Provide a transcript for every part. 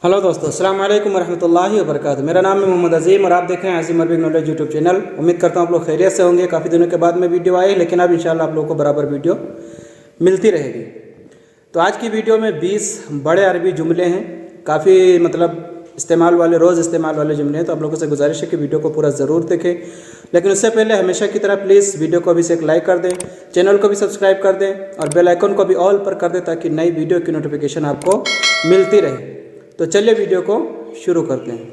Hello दोस्तों, अस्सलाम वालेकुम रहमतुल्लाहि व बरकातुहू। मेरा नाम है मोहम्मद अजीम और आप देख रहे हैं अजीम अरबिक नॉलेज यूट्यूब चैनल। उम्मीद करता हूँ आप लोग खैरियत से होंगे। काफ़ी दिनों के बाद में वीडियो आई, लेकिन अब इंशाल्लाह आप लोगों को बराबर वीडियो मिलती रहेगी। तो आज की वीडियो में 20 बड़े अरबी जुमले हैं, काफ़ी इस्तेमाल वाले, रोज़ इस्तेमाल वाले जुमले हैं। तो आप लोगों से गुजारिश है कि वीडियो को पूरा ज़रूर देखें। लेकिन उससे पहले हमेशा की तरह प्लीज़ वीडियो को अभी से एक लाइक कर दें, चैनल को भी सब्सक्राइब कर दें और बेल आइकन को भी ऑल पर कर दें ताकि नई वीडियो की नोटिफिकेशन आपको मिलती रहे। तो चलिए वीडियो को शुरू करते हैं।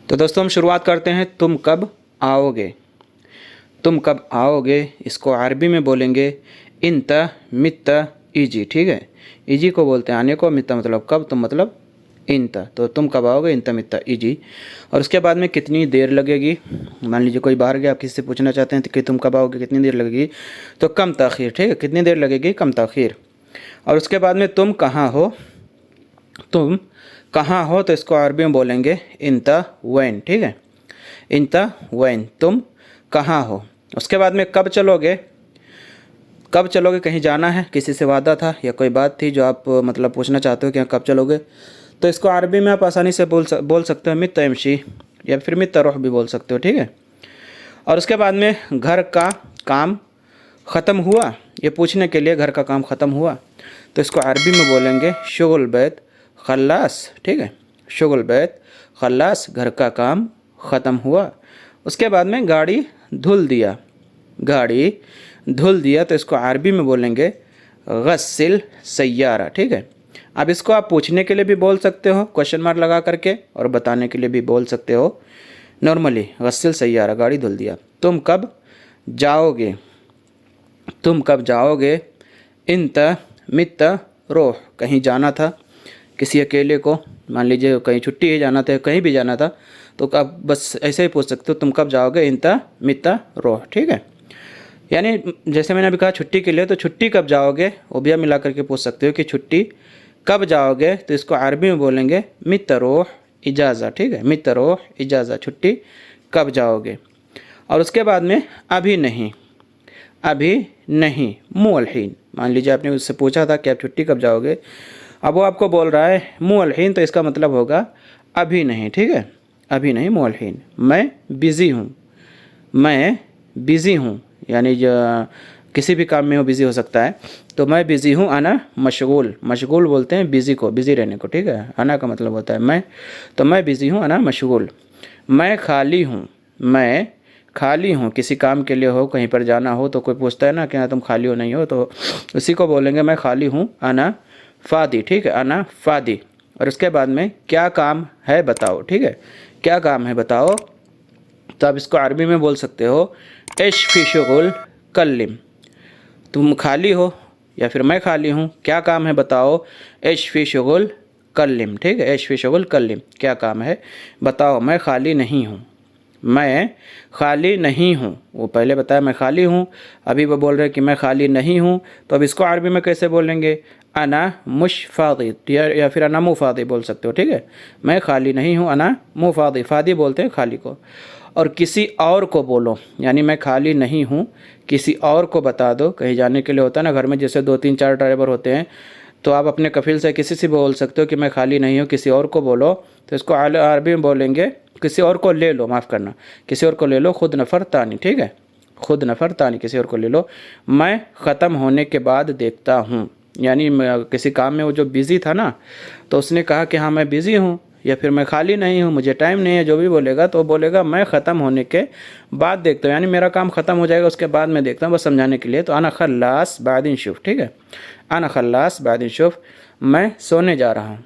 तो दोस्तों हम शुरुआत करते हैं। तुम कब आओगे। तुम कब आओगे इसको अरबी में बोलेंगे इंत मित इजी। ठीक है, इजी को बोलते हैं आने को, मित मतलब कब, तुम मतलब इंत। तो तुम कब आओगे इंत मित इजी। और उसके बाद में कितनी देर लगेगी। मान लीजिए कोई बाहर गया, आप किसी से पूछना चाहते हैं कि तुम कब आओगे, कितनी देर लगेगी, तो कम ताखीर। ठीक है, कितनी देर लगेगी, कम ताखीर। और उसके बाद में तुम कहाँ हो। तुम कहाँ हो तो इसको अरबी में बोलेंगे इंता वैन। ठीक है, इंता वैन, तुम कहाँ हो। उसके बाद में कब चलोगे। कब चलोगे, कहीं जाना है, किसी से वादा था या कोई बात थी जो आप पूछना चाहते हो कि कब चलोगे, तो इसको अरबी में आप आसानी से बोल सकते हो मित यमशी या फिर मित तरोह भी बोल सकते हो। ठीक है। और उसके बाद में घर का काम ख़त्म हुआ, ये पूछने के लिए घर का काम ख़त्म हुआ, तो इसको अरबी में बोलेंगे शुगुल बैत खल्लास। ठीक है, शुगुल बैत खल्लास, घर का काम ख़त्म हुआ। उसके बाद में गाड़ी धुल दिया। गाड़ी धुल दिया तो इसको अरबी में बोलेंगे गस्सिल सय्यारा। ठीक है, अब इसको आप पूछने के लिए भी बोल सकते हो क्वेश्चन मार्क लगा करके, और बताने के लिए भी बोल सकते हो नॉर्मली, गस्सिल सय्यारा, गाड़ी धुल दिया। तुम कब जाओगे। तुम कब जाओगे इंत मित रोह, कहीं जाना था किसी अकेले को, मान लीजिए कहीं छुट्टी ही जाना था, कहीं भी जाना था, तो आप बस ऐसे ही पूछ सकते हो तुम कब जाओगे इंत मित रोह। ठीक है, यानी जैसे मैंने अभी कहा छुट्टी के लिए, तो छुट्टी कब जाओगे वो भी मिला करके पूछ सकते हो कि छुट्टी कब जाओगे, तो इसको अरबी में बोलेंगे मित रोह इजाज़ा। ठीक है, मित रोह इजाज़ा, छुट्टी कब जाओगे। और उसके बाद में अभी नहीं। अभी नहीं मुअल्हीन, मान लीजिए आपने उससे पूछा था कि आप छुट्टी कब जाओगे, अब वो आपको बोल रहा है मुअल्हीन, तो इसका मतलब होगा अभी नहीं। ठीक है, अभी नहीं मुअल्हीन। मैं बिज़ी हूँ। मैं बिज़ी हूँ, यानी किसी भी काम में वो बिज़ी हो सकता है, तो मैं बिज़ी हूँ। अना मशगूल, मशगूल बोलते हैं बिज़ी को, बिज़ी रहने को। ठीक है, अना का मतलब होता है मैं, तो मैं बिज़ी हूँ, अना मशगूल। मैं खाली हूँ। मैं खाली हूँ, किसी काम के लिए हो, कहीं पर जाना हो, तो कोई पूछता है ना कि हाँ तुम खाली हो नहीं हो, तो उसी को बोलेंगे मैं खाली हूँ, अना फ़ादी। ठीक है, अना फ़ादी। और उसके बाद में क्या काम है बताओ। ठीक है, क्या काम है बताओ, तो आप इसको अरबी में बोल सकते हो इश फी शुगुल कल्लिम। तुम खाली हो या फिर मैं खाली हूँ, क्या काम है बताओ, इश फी शुगुल कल्लिम। ठीक है, इश फी शुगुल कल्लिम, क्या काम है बताओ, मैं खाली नहीं हूँ। मैं खाली नहीं हूँ, वो पहले बताया मैं खाली हूँ, अभी वो बोल रहे हैं कि मैं खाली नहीं हूँ, तो अब इसको अरबी में कैसे बोलेंगे, अना मुशफ़ादी या फिर अना मुफ़ादी बोल सकते हो। ठीक है, मैं खाली नहीं हूँ, अना मुफ़ादी, फ़ादी बोलते हैं खाली को। और किसी और को बोलो, यानी मैं खाली नहीं हूँ, किसी और को बता दो, कहीं जाने के लिए होता है ना घर में, जैसे 2-3-4 ड्राइवर होते हैं, तो आप अपने कफिल से किसी से बोल सकते हो कि मैं खाली नहीं हूँ, किसी और को बोलो, तो इसको अरबी में बोलेंगे किसी और को ले लो, माफ़ करना, किसी और को ले लो, खुद नफ़र तानी। ठीक है, खुद नफ़र तानी, किसी और को ले लो। मैं ख़त्म होने के बाद देखता हूँ, यानी किसी काम में वो जो बिज़ी था ना, तो उसने कहा कि हाँ मैं बिज़ी हूँ या फिर मैं खाली नहीं हूँ, मुझे टाइम नहीं है, जो भी बोलेगा तो बोलेगा मैं ख़त्म होने के बाद देखता हूँ, यानी मेरा काम ख़त्म हो जाएगा उसके बाद मैं देखता हूँ, बस समझाने के लिए। तो अना खल्लास बादिन शुफ। ठीक है, अना खल्लास बादिन शुफ, मैं सोने जा रहा हूँ।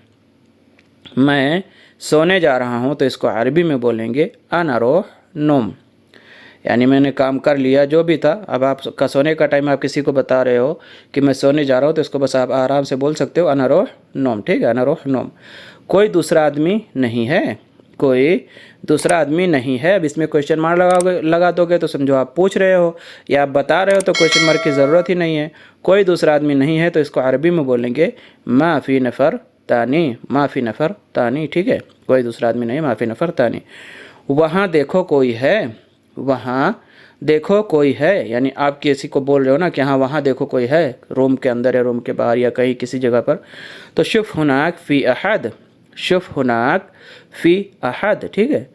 मैं सोने जा रहा हूँ, तो इसको अरबी में बोलेंगे अना रोह नोम, यानी मैंने काम कर लिया जो भी था, अब आपका सोने का टाइम, आप किसी को बता रहे हो कि मैं सोने जा रहा हूँ, तो इसको बस आप आराम से बोल सकते हो अना रोह नोम। ठीक है, अना रोह नोम। कोई दूसरा आदमी नहीं है। कोई दूसरा आदमी नहीं है, अब इसमें क्वेश्चन मार्क लगा दोगे तो समझो आप पूछ रहे हो या आप बता रहे हो, तो क्वेश्चन मार्क की ज़रूरत ही नहीं है। कोई दूसरा आदमी नहीं है, तो इसको अरबी में बोलेंगे माफ़ी नफ़र तानी, माफ़ी नफ़र तानी। ठीक है, कोई दूसरा आदमी नहीं, माफ़ी नफ़र तानी। वहाँ देखो कोई है। वहाँ देखो कोई है, यानी आप किसी को बोल रहे हो ना कि हाँ वहाँ देखो कोई है, रूम के अंदर या रूम के बाहर या कहीं किसी जगह पर, तो शुफ हुनाक फ़ी अहद, शुफ हुनाक फ़ी अहद, ठीक है,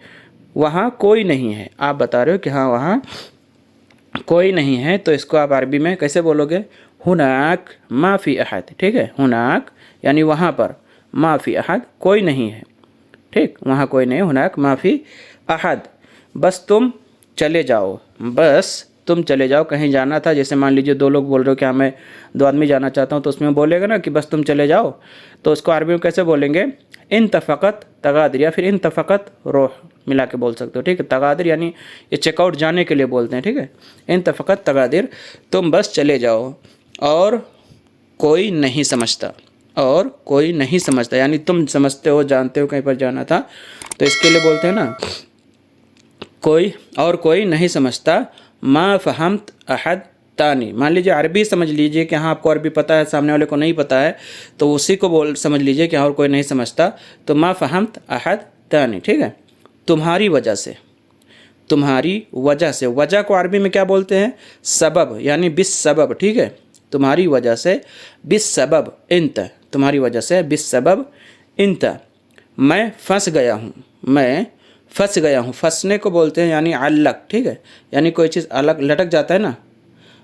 वहाँ कोई नहीं है, आप बता रहे हो कि हाँ वहाँ कोई नहीं है, तो इसको आप अरबी में कैसे बोलोगे, हुनाक मा फ़ी अहद, ठीक है, हुनाक यानी वहाँ पर, मा फ़ी अहद कोई नहीं है, ठीक, वहाँ कोई नहीं, हुनाक मा फ़ी अहद, बस तुम चले जाओ, बस तुम चले जाओ, कहीं जाना था, जैसे मान लीजिए दो लोग बोल रहे हो कि हाँ मैं 2 आदमी जाना चाहता हूँ, तो उसमें बोलेगा ना कि बस तुम चले जाओ, तो उसको अरबी में कैसे बोलेंगे, इन तफ़क़त तगादिर या फिर इन तफ़क़त रोह मिला के बोल सकते हो, ठीक है, तगादिर यानी ये चेकआउट जाने के लिए बोलते हैं, ठीक है, इन तफ़क़त तगादिर, तुम बस चले जाओ, और कोई नहीं समझता, और कोई नहीं समझता यानी तुम समझते हो, जानते हो कहीं पर जाना था, तो इसके लिए बोलते हैं ना कोई, और कोई नहीं समझता, मा फ़हम्त अहद तानी, मान लीजिए अरबी समझ लीजिए कि हाँ आपको अरबी पता है, सामने वाले को नहीं पता है, तो उसी को बोल समझ लीजिए कि हाँ और कोई नहीं समझता, तो मा फ़हम्त अहद तानी, ठीक है, तुम्हारी वजह से, तुम्हारी वजह से, वजह को अरबी में क्या बोलते हैं, सबब, यानी बिस सबब, ठीक है, तुम्हारी वजह से, बिस सबब इंत, तुम्हारी वजह से बिस सबब इंत, मैं फंस गया हूँ, मैं फंस गया हूँ, फंसने को बोलते हैं यानी अल्लक, ठीक है, यानी कोई चीज़ अलग लटक जाता है ना,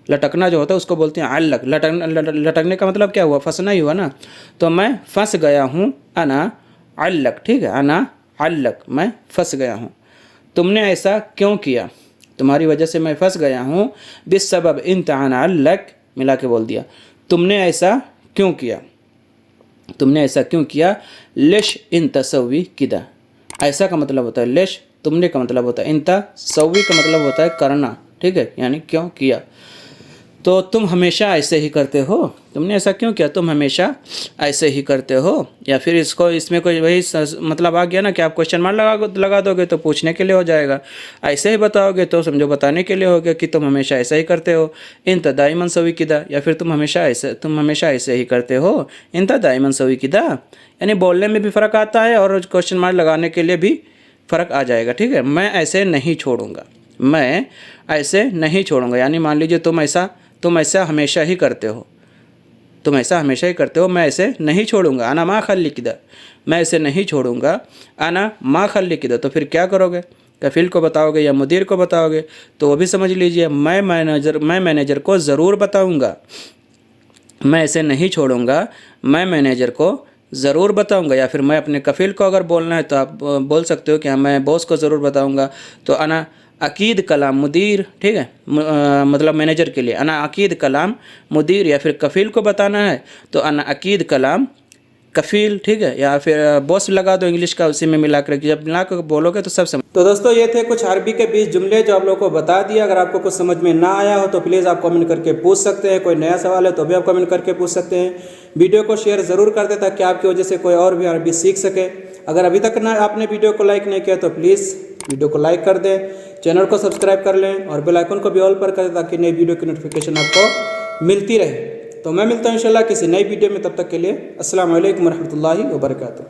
लटकना जो होता है उसको बोलते हैं अल्लक, लटकने का मतलब क्या हुआ, फंसना ही हुआ ना, तो मैं फंस गया हूँ, अना अल्लक, ठीक है, अना अल्लक, मैं फंस गया हूँ, तुमने ऐसा क्यों किया, तुम्हारी वजह से मैं फंस गया हूँ, बिस सबब इंत अना अल्लक मिला के बोल दिया, तुमने ऐसा क्यों किया, तुमने ऐसा क्यों किया, लिश इन तसवी किदा, ऐसा का मतलब होता है लिश, तुमने का मतलब होता है, इंता सवी का मतलब होता है करना, ठीक है, यानी क्यों किया, तो तुम हमेशा ऐसे ही करते हो, तुमने ऐसा क्यों किया, तुम हमेशा ऐसे ही करते हो, या फिर इसको इसमें कोई वही मतलब आ गया ना कि आप क्वेश्चन मार्क लगा दोगे तो पूछने के लिए हो जाएगा, ऐसे ही बताओगे तो समझो बताने के लिए हो गया कि तुम हमेशा ऐसा ही करते हो, इंता दाइमन सवी किदा, या फिर तुम हमेशा ऐसे ही करते हो, इंता दाइमन सवी किदा, यानी बोलने में भी फ़र्क आता है और क्वेश्चन मार्क लगाने के लिए भी फ़र्क आ जाएगा, ठीक है, मैं ऐसे नहीं छोड़ूंगा, मैं ऐसे नहीं छोड़ूंगा, यानी मान लीजिए तुम ऐसा हमेशा ही करते हो, तुम ऐसा हमेशा ही करते हो, मैं ऐसे नहीं छोड़ूंगा, आना माँ खल्ली किदा, मैं ऐसे नहीं छोड़ूंगा, आना माँ खल्ली किदा, तो फिर क्या करोगे, कफील को बताओगे या मुदीर को बताओगे, तो वो भी समझ लीजिए, मैं मैनेजर को ज़रूर बताऊंगा, मैं ऐसे नहीं छोड़ूंगा, मैं मैनेजर को ज़रूर बताऊंगा, या फिर मैं अपने कफील को अगर बोलना है तो आप बोल सकते हो कि हाँ मैं बॉस को ज़रूर बताऊंगा, तो अना अकीद कलाम मुदीर, ठीक है, मतलब मैनेजर के लिए अना अकीद कलाम मुदीर, या फिर कफील को बताना है तो अना अकीद कलाम कफील, ठीक है, या फिर बॉस लगा दो इंग्लिश का, उसी में मिला कर, जब मिला कर बोलोगे तो सब समझ। तो दोस्तों ये थे कुछ अरबी के 20 जुमले जो आप लोगों को बता दिया, अगर आपको कुछ समझ में ना आया हो तो प्लीज़ आप कमेंट करके पूछ सकते हैं, कोई नया सवाल है तो भी आप कमेंट करके पूछ सकते हैं, वीडियो को शेयर ज़रूर कर दें ताकि आपकी वजह से कोई और भी अरबी सीख सके, अगर अभी तक ना आपने वीडियो को लाइक नहीं किया तो प्लीज़ वीडियो को लाइक कर दें, चैनल को सब्सक्राइब कर लें और बेल आइकन को भी ऑल पर कर दें ताकि नई वीडियो की नोटिफिकेशन आपको मिलती रहे। तो मैं मिलता हूँ इंशाल्लाह किसी नई वीडियो में, तब तक के लिए अस्सलाम वालेकुम रहमतुल्लाहि व बरकातुहू।